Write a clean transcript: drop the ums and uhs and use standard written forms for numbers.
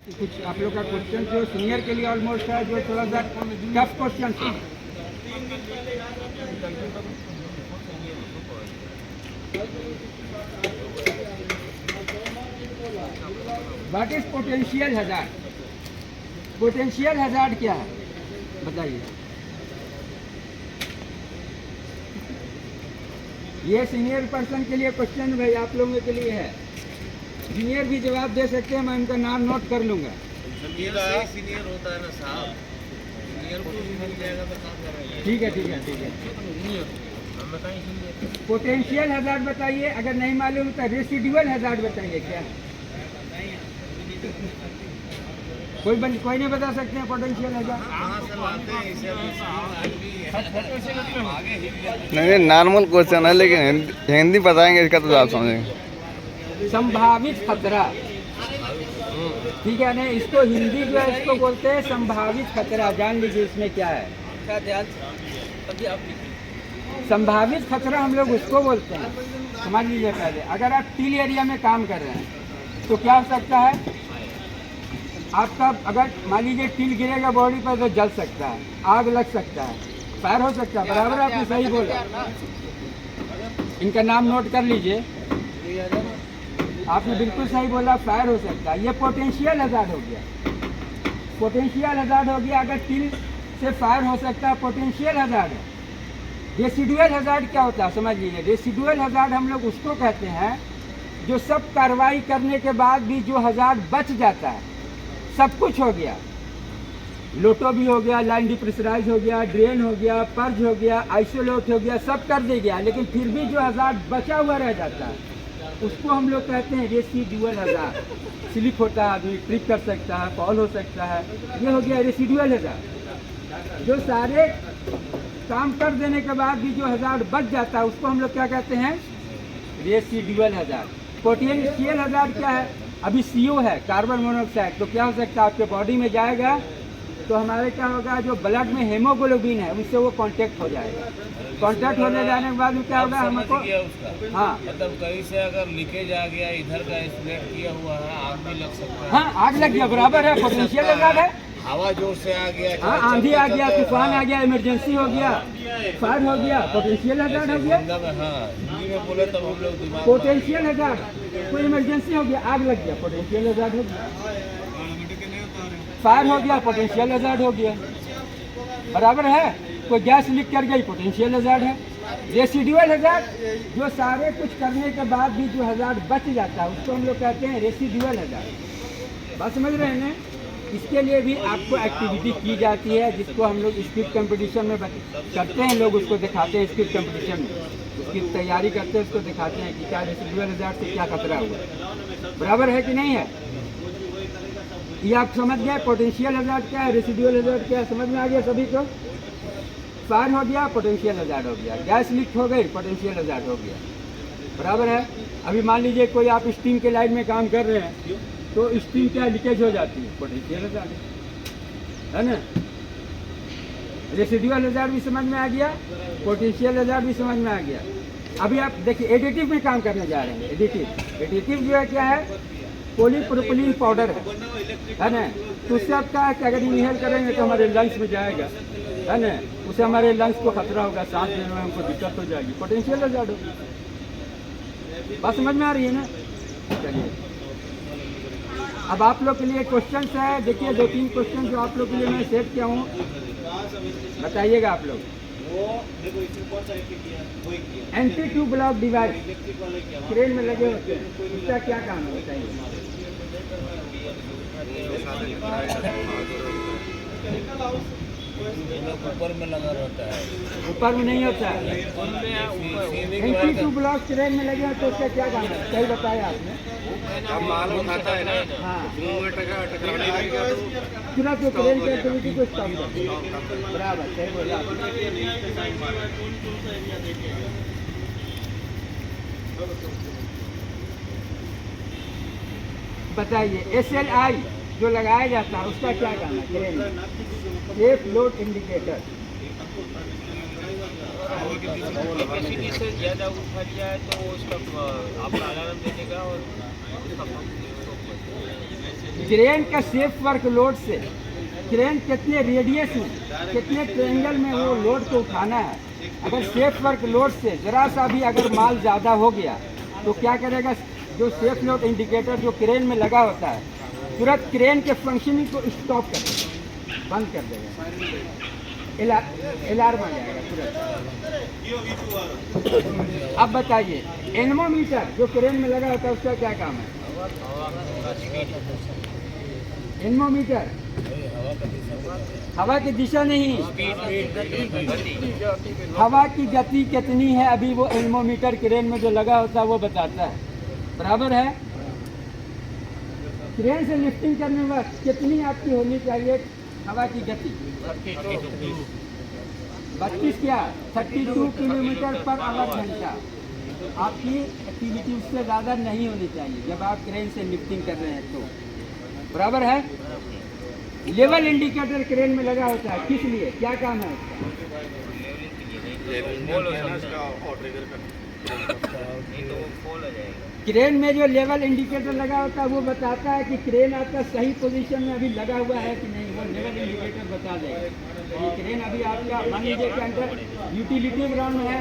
कुछ आप लोग का क्वेश्चन जो सीनियर के लिए ऑलमोस्ट है, जो थोड़ा सा टफ क्वेश्चन है। What is potential hazard? Potential hazard क्या है बताइए। ये सीनियर पर्सन के लिए क्वेश्चन भाई, आप लोगों के लिए है। जूनियर भी जवाब दे सकते हैं, मैं उनका नाम नोट कर लूँगा। सीनियर होता है ना साहब, सीनियर को भी मिल जाएगा तो काम कर रहे हैं। ठीक है ठीक है ठीक है। पोटेंशियल हैजार्ड बताइए, अगर नहीं मालूम तो रेसिडुअल हैजार्ड बताइए क्या है। कोई नहीं बता सकते हैं पोटेंशियल हैजार्ड? नहीं नॉर्मल क्वेश्चन है, लेकिन हिंदी बताएंगे इसका तो आप समझेंगे। संभावित खतरा, ठीक है ना, इसको हिंदी जो है इसको बोलते हैं संभावित खतरा। जान लीजिए इसमें क्या है। संभावित खतरा हम लोग उसको बोलते हैं, समझ लीजिए। पहले अगर आप टील एरिया में काम कर रहे हैं तो क्या हो सकता है आपका, अगर मान लीजिए टील गिरेगा बॉडी पर तो जल सकता है, आग लग सकता है, फायर हो सकता है। बराबर आपने सही बोला। इनका नाम नोट कर लीजिए, आपने बिल्कुल सही बोला, फायर हो सकता है। ये पोटेंशियल हैजार्ड हो गया, पोटेंशियल हैजार्ड हो गया। अगर टील से फायर हो सकता है, पोटेंशियल हैजार्ड है। रेसिडुअल हैजार्ड क्या होता है समझ लीजिए। रेसिडुअल हैजार्ड हम लोग उसको कहते हैं जो सब कार्रवाई करने के बाद भी जो हैजार्ड बच जाता है। सब कुछ हो गया, लोटो भी हो गया, लाइन डिप्रेशराइज हो गया, ड्रेन हो गया, पर्ज हो गया, आइसोलेट हो गया, सब कर दे गया, लेकिन फिर भी जो हैजार्ड बचा हुआ रह जाता है उसको हम लोग कहते हैं रेसिडुअल हैजार्ड। स्लिप होता है, आदमी ट्रिप कर सकता है, फॉल हो सकता है, ये हो गया रेसिडुअल हैजार्ड। जो सारे काम कर देने के बाद भी जो हैजार्ड बच जाता है उसको हम लोग क्या कहते हैं, रेसिडुअल हैजार्ड। पोटेंशियल हैजार्ड क्या है, अभी CO है, कार्बन मोनोऑक्साइड, तो क्या हो सकता है आपके बॉडी में जाएगा तो हमारे क्या होगा, जो ब्लड में हेमोग्लोबिन है उससे वो कांटेक्ट हो जाएगा। कांटेक्ट होने जाने के बाद में क्या होगा हमको, हाँ मतलब कहीं से अगर लीकेज आ गया, इधर का इंसुलेट किया हुआ है, आग भी लग सकता है। हाँ आग लग गया, बराबर है, पोटेंशियल हैजार्ड है। हवा जोर से आ गया, हाँ आंधी आ गया, तूफान आ गया, इमरजेंसी हो गया, फायर हो गया, पोटेंशियल हैजार्ड हो गया। हिंदी में बोले तब हम लोग दिमाग पोटेंशियल हैजार्ड, कोई इमरजेंसी हो गया, आग लग गया, पोटेंशियल हैजार्ड हो गया। फायर हो गया, पोटेंशियल हैजार्ड हो गया, बराबर है। कोई गैस लीक कर गई, पोटेंशियल हैजार्ड है। रेसिडुअल हैजार्ड, जो सारे कुछ करने के बाद भी जो हैजार्ड बच जाता है उसको हम लोग कहते हैं रेसिडुअल हैजार्ड। बात समझ रहे हैं ना। इसके लिए भी आपको एक्टिविटी की जाती है, जिसको हम लोग स्किट कंपटीशन में करते हैं, लोग उसको दिखाते हैं स्किट कंपटीशन में, उसकी तैयारी करते हैं, उसको दिखाते हैं कि क्या रेसिडुअल हैजार्ड से क्या खतरा हुआ। बराबर है कि नहीं है? ये आप समझ गए पोटेंशियल हैजार्ड क्या है, रेसिडुअल हैजार्ड क्या है, समझ में आ गया सभी को। फायर हो गया, पोटेंशियल हैजार्ड हो गया, गैस लीक हो गई, पोटेंशियल हैजार्ड हो गया, बराबर है। अभी मान लीजिए कोई आप स्टीम के लाइन में काम कर रहे हैं तो स्टीम क्या लीकेज हो जाती है, पोटेंशियल हैजार्ड है ना। रेसिडुअल हैजार्ड भी समझ में आ गया, पोटेंशियल हैजार्ड भी समझ में आ गया। अभी आप देखिए एडिटिव में काम करने जा रहे हैं। एडिटिव जो है क्या है, पॉलीप्रोपिलीन पाउडर है ना। तो उससे आप क्या है कि अगर इनहेल करेंगे तो हमारे लंग्स में जाएगा, है ना, उससे हमारे लंग्स को खतरा होगा, सांस लेने में हमको दिक्कत हो जाएगी, पोटेंशियल हैजार्ड होगा। बात समझ में आ रही है ना। चलिए अब आप लोग के लिए क्वेश्चन है, देखिए 2-3 क्वेश्चन जो आप लोग के लिए मैं सेट किया हूँ, बताइएगा आप लोग। Anti tube block device crane में लगे होते हैं, उसका क्या काम है बताइए। ऊपर में लगा रहता है, ऊपर में नहीं होता है। एंटी ट्यूब ब्लॉक क्रेन में लगे होते हैं, उसका क्या काम है, सही बताया आपने। माल उठाता है ना, हाँ टकराने पूरा तो क्रेन की एक्टिविटी को स्टॉप करते हैं, बराबर सही बोला। बताइए SLI जो लगाया जाता है उसका क्या काम है क्रेन में। सेफ लोड इंडिकेटर, कैपेसिटी से ज़्यादा उठा लिया है तो उसका आपका अलार्म देने का और उसका क्रेन का सेफ वर्क लोड से क्रेन कितने रेडियस में, कितने ट्रेंगल में वो लोड को उठाना है। अगर सेफ वर्क लोड से ज़रा सा भी अगर माल ज़्यादा हो गया तो क्या करेगा, जो सेफ लोड इंडिकेटर जो क्रेन में लगा होता है तुरंत क्रेन के फंक्शनिंग को स्टॉप कर देगा, बंद कर देगा, अलार्म आ जाएगा तुरंत। अब बताइए एनेमोमीटर जो क्रेन में लगा होता है उसका क्या काम है? एनेमोमीटर हवा की दिशा नहीं, हवा की गति कितनी है अभी वो एनेमोमीटर क्रेन में जो लगा होता है वो बताता है। बराबर है। क्रेन से लिफ्टिंग करने वक्त कितनी आपकी होनी चाहिए हवा की गति? 32 क्या 32 किलोमीटर पर आवर घंटा। आपकी एक्टिविटी उससे ज़्यादा नहीं होनी चाहिए जब आप क्रेन से लिफ्टिंग कर रहे हैं तो। बराबर है। लेवल इंडिकेटर क्रेन में लगा होता है, किस लिए, क्या काम है क्रेन में जो लेवल इंडिकेटर लगा होता है वो बताता है कि क्रेन आपका सही पोजीशन में अभी लगा हुआ है कि नहीं, वो लेवल इंडिकेटर बता देगा। ये क्रेन अभी आपका मान लीजिए कि अंदर यूटिलिटी ग्राउंड में है।